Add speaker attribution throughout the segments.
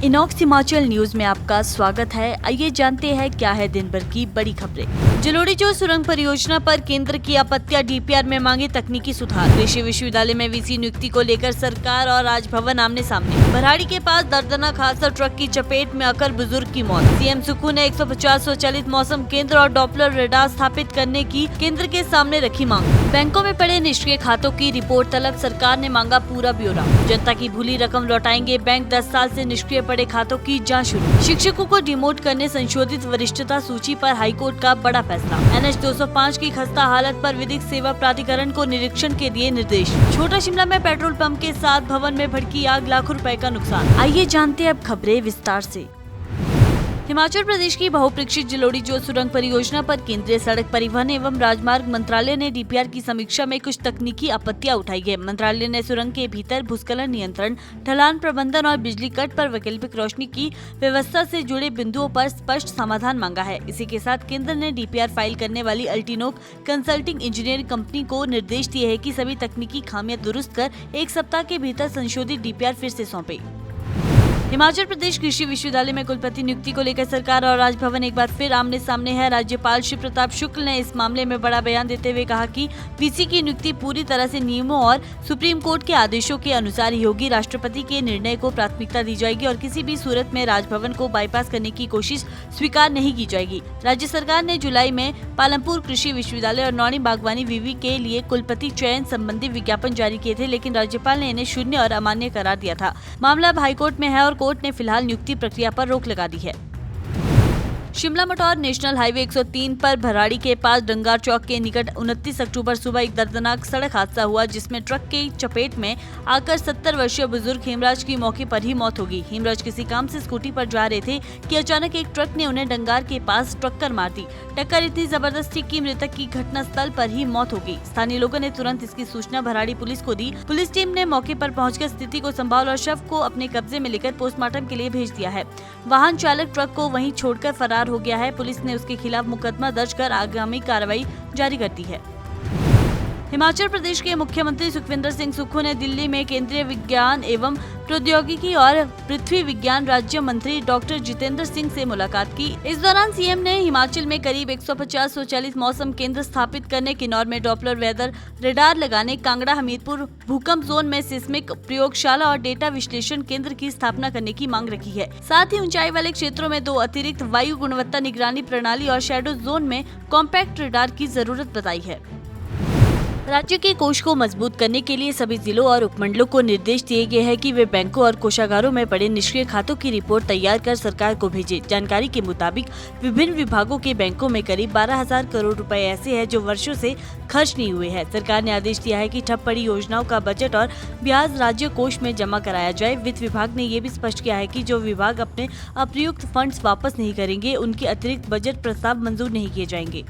Speaker 1: Inox Himachal news में आपका स्वागत है। आइए जानते हैं क्या है दिन भर की बड़ी खबरें। जलोड़ी जो सुरंग परियोजना पर केंद्र की आपत्तियां, डीपीआर में मांगे तकनीकी सुधार। कृषि विश्वविद्यालय में वीसी नियुक्ति को लेकर सरकार और राजभवन आमने सामने। भराड़ी के पास दर्दनाक हादसा, ट्रक की चपेट में आकर बुजुर्ग की मौत। सीएम सुक्खू ने 150 स्वचालित मौसम केंद्र और डॉपलर रेडार स्थापित करने की केंद्र के सामने रखी मांग। बैंकों में पड़े निष्क्रिय खातों की रिपोर्ट तलब, सरकार ने मांगा पूरा ब्यौरा। जनता की भूली रकम लौटाएंगे बैंक, 10 साल से निष्क्रिय पड़े खातों की जांच शुरू। शिक्षकों को डिमोट करने संशोधित वरिष्ठता सूची पर हाईकोर्ट का बड़ा फैसला। NH 205 की खस्ता हालत पर विधिक सेवा प्राधिकरण को निरीक्षण के दिए निर्देश। छोटा शिमला में पेट्रोल पंप के साथ भवन में भड़की आग, लाखों रुपए का नुकसान। आइए जानते हैं अब खबरें विस्तार से। हिमाचल प्रदेश की बहुप्रतीक्षित जलोड़ी जोत सुरंग परियोजना पर केंद्रीय सड़क परिवहन एवं राजमार्ग मंत्रालय ने डीपीआर की समीक्षा में कुछ तकनीकी आपत्तियां उठाई है। मंत्रालय ने सुरंग के भीतर भूस्खलन नियंत्रण, ढलान प्रबंधन और बिजली कट पर वैकल्पिक रोशनी की व्यवस्था से जुड़े बिंदुओं पर स्पष्ट समाधान मांगा है। इसी के साथ केंद्र ने डीपीआर फाइल करने वाली अल्टीनोक कंसल्टिंग इंजीनियरिंग कंपनी को निर्देश दिए है कि सभी तकनीकी खामियां दुरुस्त कर 1 सप्ताह के भीतर संशोधित डीपीआर फिर से सौंपे। हिमाचल प्रदेश कृषि विश्वविद्यालय में कुलपति नियुक्ति को लेकर सरकार और राजभवन एक बार फिर आमने सामने है। राज्यपाल शिव प्रताप शुक्ल ने इस मामले में बड़ा बयान देते हुए कहा कि वीसी की नियुक्ति पूरी तरह से नियमों और सुप्रीम कोर्ट के आदेशों के अनुसार ही होगी। राष्ट्रपति के निर्णय को प्राथमिकता दी जाएगी और किसी भी सूरत में राजभवन को बाईपास करने की कोशिश स्वीकार नहीं की जाएगी। राज्य सरकार ने जुलाई में पालमपुर कृषि विश्वविद्यालय और नौणी बागवानी विवि के लिए कुलपति चयन संबंधी विज्ञापन जारी किए थे, लेकिन राज्यपाल ने इन्हें शून्य और अमान्य करार दिया था। मामला अब हाईकोर्ट में है और कोर्ट ने फिलहाल नियुक्ति प्रक्रिया पर रोक लगा दी है। शिमला मटौर नेशनल हाईवे 103 पर भराड़ी के पास डंगार चौक के निकट 29 अक्टूबर सुबह एक दर्दनाक सड़क हादसा हुआ, जिसमें ट्रक के चपेट में आकर 70 वर्षीय बुजुर्ग हेमराज की मौके पर ही मौत हो गई। हेमराज किसी काम से स्कूटी पर जा रहे थे कि अचानक एक ट्रक ने उन्हें डंगार के पास टक्कर मार दी। टक्कर इतनी जबरदस्त थी कि मृतक की घटनास्थल पर ही मौत हो गई। स्थानीय लोगों ने तुरंत इसकी सूचना भराड़ी पुलिस को दी। पुलिस टीम ने मौके पर पहुंचकर स्थिति को संभाला और शव को अपने कब्जे में लेकर पोस्टमार्टम के लिए भेज दिया है। वाहन चालक ट्रक को वहीं छोड़कर फरार हो गया है। पुलिस ने उसके खिलाफ मुकदमा दर्ज कर आगामी कार्रवाई जारी कर दी है। हिमाचल प्रदेश के मुख्यमंत्री सुखविंदर सिंह सुक्खू ने दिल्ली में केंद्रीय विज्ञान एवं प्रौद्योगिकी और पृथ्वी विज्ञान राज्य मंत्री डॉक्टर जितेंद्र सिंह से मुलाकात की। इस दौरान सीएम ने हिमाचल में करीब 150 स्वचालित मौसम केंद्र स्थापित करने, किन्नौर में डॉपलर वेदर रेडार लगाने, कांगड़ा हमीरपुर भूकंप जोन में सिस्मिक प्रयोगशाला और डेटा विश्लेषण केंद्र की स्थापना करने की मांग रखी है। साथ ही ऊंचाई वाले क्षेत्रों में 2 अतिरिक्त वायु गुणवत्ता निगरानी प्रणाली और शैडो जोन में कॉम्पैक्ट रेडार की जरूरत बताई है। राज्य के कोष को मजबूत करने के लिए सभी जिलों और उपमंडलों को निर्देश दिए गए हैं कि वे बैंकों और कोषागारों में पड़े निष्क्रिय खातों की रिपोर्ट तैयार कर सरकार को भेजें। जानकारी के मुताबिक विभिन्न विभागों के बैंकों में करीब 12,000 करोड़ रुपए ऐसे हैं जो वर्षों से खर्च नहीं हुए हैं। सरकार ने आदेश दिया है कि ठप पड़ी योजनाओं का बजट और ब्याज राज्य कोष में जमा कराया जाए। वित्त विभाग ने ये भी स्पष्ट किया है कि जो विभाग अपने अप्रयुक्त फंड्स वापस नहीं करेंगे, उनके अतिरिक्त बजट प्रस्ताव मंजूर नहीं किए जाएंगे।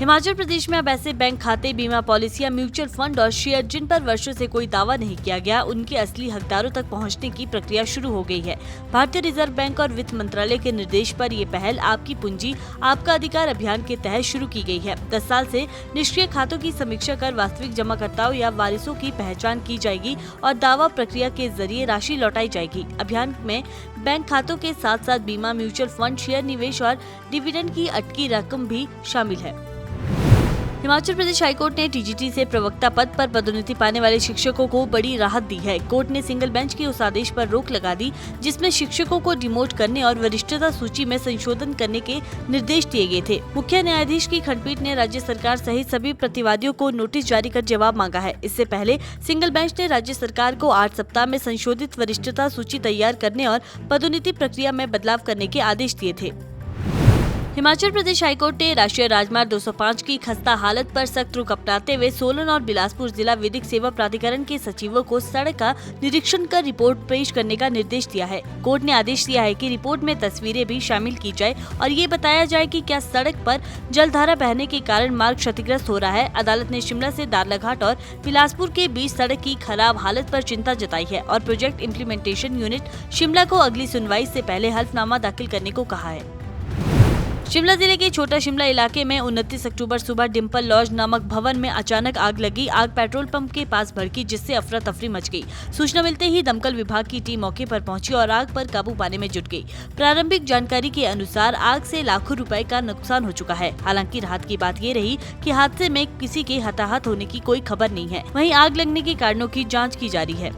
Speaker 1: हिमाचल प्रदेश में अब ऐसे बैंक खाते, बीमा पॉलिसियां, म्यूचुअल फंड और शेयर जिन पर वर्षों से कोई दावा नहीं किया गया, उनके असली हकदारों तक पहुंचने की प्रक्रिया शुरू हो गई है। भारतीय रिजर्व बैंक और वित्त मंत्रालय के निर्देश पर ये पहल आपकी पूंजी आपका अधिकार अभियान के तहत शुरू की गई है। 10 साल से निष्क्रिय खातों की समीक्षा कर वास्तविक जमाकर्ताओं या वारिसों की पहचान की जाएगी और दावा प्रक्रिया के जरिए राशि लौटाई जाएगी। अभियान में बैंक खातों के साथ साथ बीमा, म्यूचुअल फंड, शेयर निवेश और डिविडेंड की अटकी रकम भी शामिल है। हिमाचल प्रदेश हाईकोर्ट ने टीजीटी से प्रवक्ता पद पर पदोन्नति पाने वाले शिक्षकों को बड़ी राहत दी है। कोर्ट ने सिंगल बेंच के उस आदेश पर रोक लगा दी जिसमें शिक्षकों को डिमोट करने और वरिष्ठता सूची में संशोधन करने के निर्देश दिए गए थे। मुख्य न्यायाधीश की खंडपीठ ने राज्य सरकार सहित सभी प्रतिवादियों को नोटिस जारी कर जवाब मांगा है। इससे पहले सिंगल बेंच ने राज्य सरकार को 8 सप्ताह में संशोधित वरिष्ठता सूची तैयार करने और पदोन्नति प्रक्रिया में बदलाव करने के आदेश दिए थे। हिमाचल प्रदेश हाईकोर्ट ने राष्ट्रीय राजमार्ग 205 की खस्ता हालत पर सख्त रुख अपनाते हुए सोलन और बिलासपुर जिला विधिक सेवा प्राधिकरण के सचिवों को सड़क का निरीक्षण कर रिपोर्ट पेश करने का निर्देश दिया है। कोर्ट ने आदेश दिया है कि रिपोर्ट में तस्वीरें भी शामिल की जाए और ये बताया जाए कि क्या सड़क पर जलधारा बहने के कारण मार्ग क्षतिग्रस्त हो रहा है। अदालत ने शिमला से दारलाघाट और बिलासपुर के बीच सड़क की खराब हालत पर चिंता जताई है और प्रोजेक्ट इम्प्लीमेंटेशन यूनिट शिमला को अगली सुनवाई से पहले हल्फनामा दाखिल करने को कहा है। शिमला जिले के छोटा शिमला इलाके में 29 अक्टूबर सुबह डिम्पल लॉज नामक भवन में अचानक आग लगी। आग पेट्रोल पंप के पास भड़की, जिससे अफरा तफरी मच गई। सूचना मिलते ही दमकल विभाग की टीम मौके पर पहुंची और आग पर काबू पाने में जुट गई। प्रारंभिक जानकारी के अनुसार आग से लाखों रुपए का नुकसान हो चुका है। हालांकि राहत की बात ये रही कि हादसे में किसी के हताहत होने की कोई खबर नहीं है। वहीं आग लगने के कारणों की जाँच की जा रही है।